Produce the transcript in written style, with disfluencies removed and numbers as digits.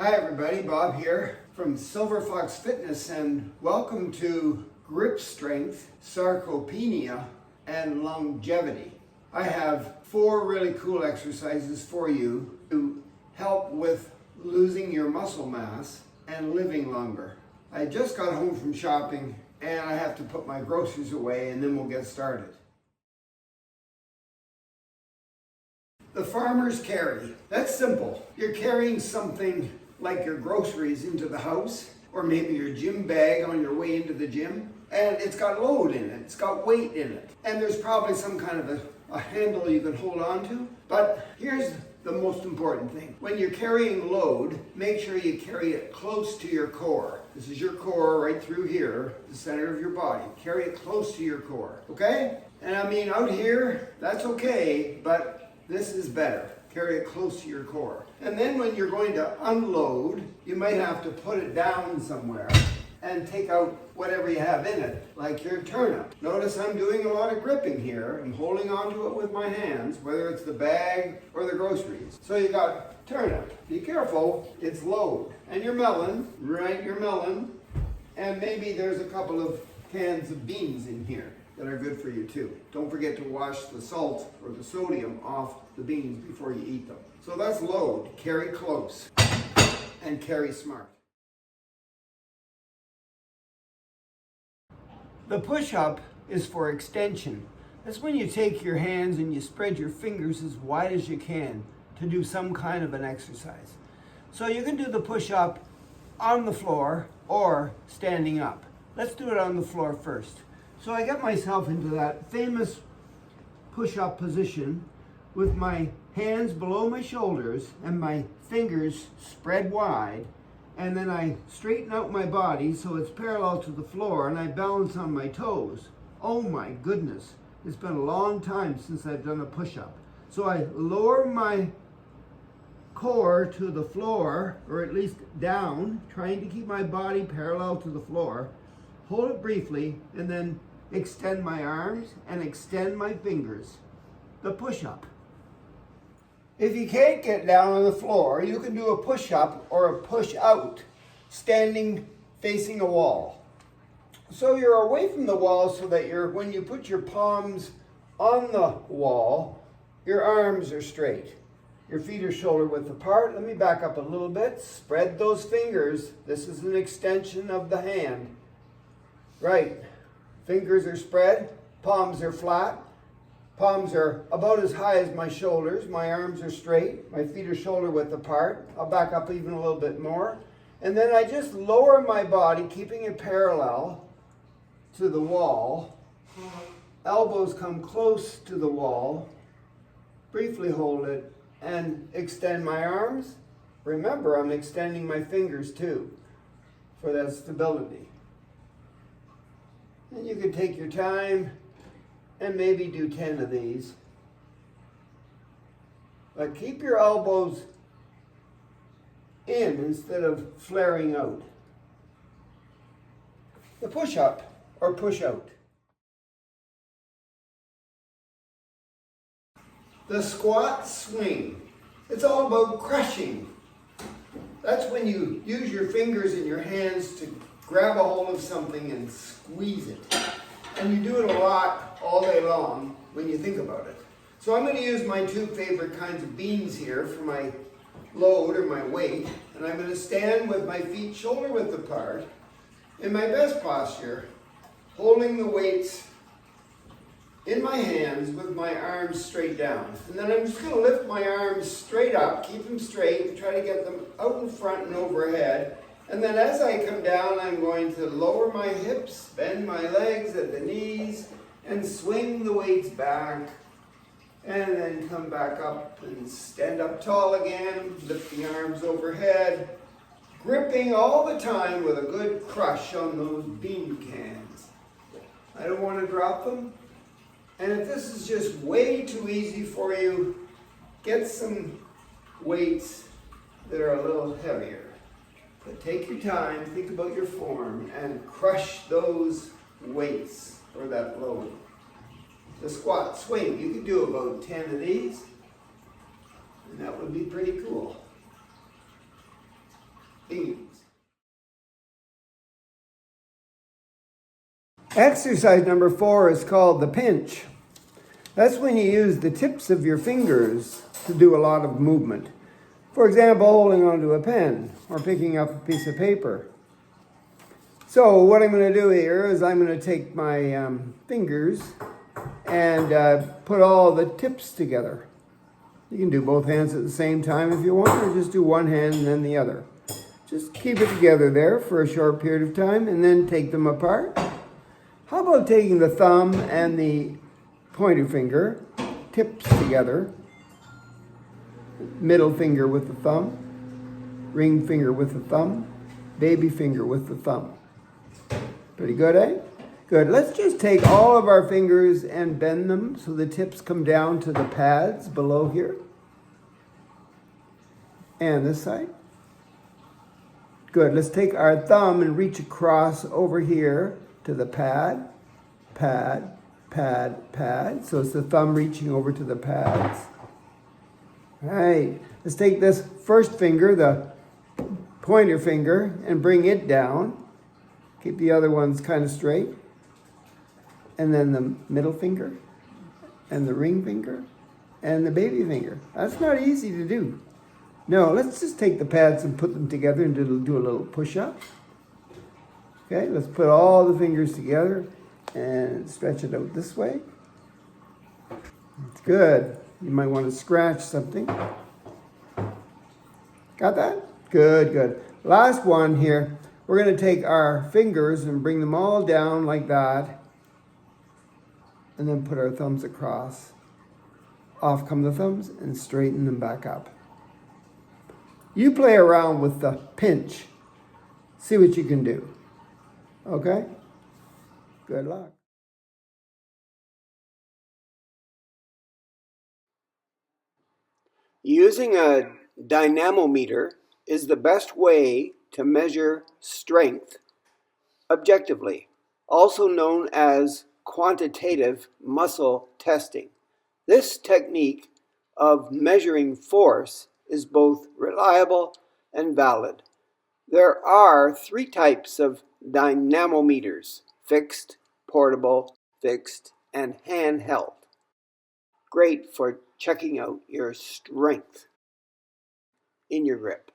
Hi everybody, Bob here from Silver Fox Fitness, and welcome to grip strength, sarcopenia, and longevity. I have 4 really cool exercises for you to help with losing your muscle mass and living longer. I just got home from shopping and I have to put my groceries away and then we'll get started. The farmer's carry. That's simple. You're carrying something like your groceries into the house, or maybe your gym bag on your way into the gym, and it's got load in it, it's got weight in it, and there's probably some kind of a handle you can hold on to. But here's the most important thing. When you're carrying load, make sure you carry it close to your core. This is your core right through here, the center of your body. Carry it close to your core, okay? And I mean, out here, that's okay, but this is better. Carry it close to your core. And then when you're going to unload, you might have to put it down somewhere and take out whatever you have in it, like your turnip. Notice I'm doing a lot of gripping here. I'm holding onto it with my hands, whether it's the bag or the groceries. So you got turnip. Be careful, it's load. And your melon, right, your melon. And maybe there's a couple of cans of beans in here that are good for you too. Don't forget to wash the salt or the sodium off the beans before you eat them. So that's load. Carry close and carry smart. The push-up is for extension. That's when you take your hands and you spread your fingers as wide as you can to do some kind of an exercise. So you can do the push-up on the floor or standing up. Let's do it on the floor first. So I get myself into that famous push-up position with my hands below my shoulders and my fingers spread wide, and then I straighten out my body so it's parallel to the floor and I balance on my toes. Oh my goodness, it's been a long time since I've done a push-up. So I lower my core to the floor, or at least down, trying to keep my body parallel to the floor, hold it briefly, and then extend my arms and extend my fingers. The push-up. If you can't get down on the floor, you can do a push-up or a push-out, standing facing a wall. So you're away from the wall so that when you put your palms on the wall, your arms are straight. Your feet are shoulder width apart. Let me back up a little bit. Spread those fingers. This is an extension of the hand. Right. Fingers are spread. Palms are flat. Palms are about as high as my shoulders. My arms are straight. My feet are shoulder width apart. I'll back up even a little bit more. And then I just lower my body, keeping it parallel to the wall. Elbows come close to the wall. Briefly hold it and extend my arms. Remember, I'm extending my fingers too for that stability. And you can take your time and maybe do 10 of these. But keep your elbows in instead of flaring out. The push-up or push-out. The squat swing. It's all about crushing. That's when you use your fingers and your hands to grab a hold of something and squeeze it. And you do it a lot all day long when you think about it. So I'm going to use my 2 favorite kinds of beans here for my load or my weight. And I'm going to stand with my feet shoulder width apart in my best posture, holding the weights in my hands with my arms straight down. And then I'm just going to lift my arms straight up, keep them straight, and try to get them out in front and overhead. And then as I come down, I'm going to lower my hips, bend my legs at the knees, and swing the weights back. And then come back up and stand up tall again, lift the arms overhead, gripping all the time with a good crush on those bean cans. I don't want to drop them. And if this is just way too easy for you, get some weights that are a little heavier. But take your time, think about your form, and crush those weights or that load. The squat swing, you could do about 10 of these, and that would be pretty cool. Exercise number 4 is called the pinch. That's when you use the tips of your fingers to do a lot of movement. For example, holding onto a pen or picking up a piece of paper. So what I'm going to do here is I'm going to take my fingers and put all the tips together. You can do both hands at the same time if you want, or just do one hand and then the other. Just keep it together there for a short period of time and then take them apart. How about taking the thumb and the pointer finger, tips together, middle finger with the thumb, ring finger with the thumb, baby finger with the thumb. Pretty good, eh? Good. Let's just take all of our fingers and bend them so the tips come down to the pads below here. And this side. Good. Let's take our thumb and reach across over here to the pad, pad, pad, pad. So it's the thumb reaching over to the pads. All right. Let's take this first finger, the pointer finger, and bring it down. Keep the other ones kind of straight. And then the middle finger, and the ring finger, and the baby finger. That's not easy to do. No, let's just take the pads and put them together and do a little push-up. Okay, let's put all the fingers together and stretch it out this way. That's good. You might want to scratch something. Got that? Good, good. Last one here. We're going to take our fingers and bring them all down like that. And then put our thumbs across. Off come the thumbs and straighten them back up. You play around with the pinch. See what you can do. Okay? Good luck. Using a dynamometer is the best way to measure strength objectively, also known as quantitative muscle testing. This technique of measuring force is both reliable and valid. There are 3 types of dynamometers: fixed, portable, fixed, and handheld. Great for checking out your strength in your grip.